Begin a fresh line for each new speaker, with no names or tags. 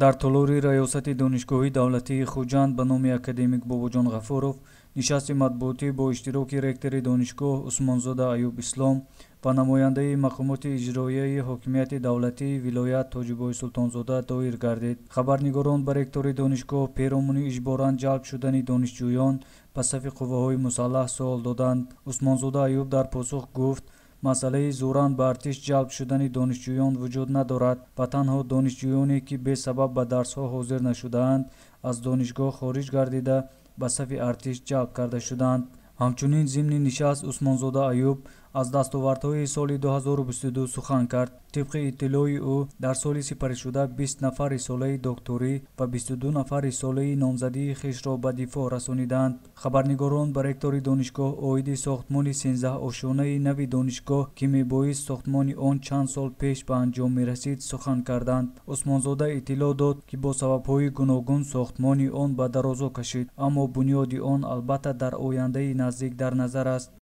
дар толори раёсати донишгоҳи давлатии хуҷанд ба номи академик Бобоҷон Ғафуров нишасти матбуотӣ бо иштироки ректори донишгоҳ Усмонзода Аюб Ислом ва намояндаи мақомоти иҷроияи ҳокимияти давлатии вилоят Тоҷибои Султонзода доир гардид. Хабарнигорон ба ректори донишгоҳ перомони иҷборан ҷалб шудани донишҷӯён ба сафи қувваҳои мусаллаҳ суол доданд. Усмонзода Аюб дар посух гуфт: масъалаи зӯран ба артиш ҷалб шудани донишҷӯён вуҷуд надорад ва танҳо донишҷӯёне ки бесабаб ба дарсҳо ҳозир нашудаанд аз донишгоҳ хориҷ гардида ба сафи артиш ҷалб карда шуданд. ҳамчунин зимни нишаст Усмонзода Аюб аз дастовардҳои соли 2022 сухан кард. тибқи иттилои ӯ дар соли сипаришуда 20 нафар рисолаи докторӣ ва 22 нафар рисолаи номзадии хишро ба дифоъ расониданд. Хабарнигорон ба ректори донишгоҳ оиди сохтмони 13 ошонаи нави донишгоҳ ки мебоист сохтмони он чанд сол пеш ба анҷом мерасид сухан карданд. Усмонзода иттилоъ дод ки бо сабабҳои гуногун сохтмони он ба дарозо кашид, аммо бунёди он албатта дар ояндаи наздик дар назар аст.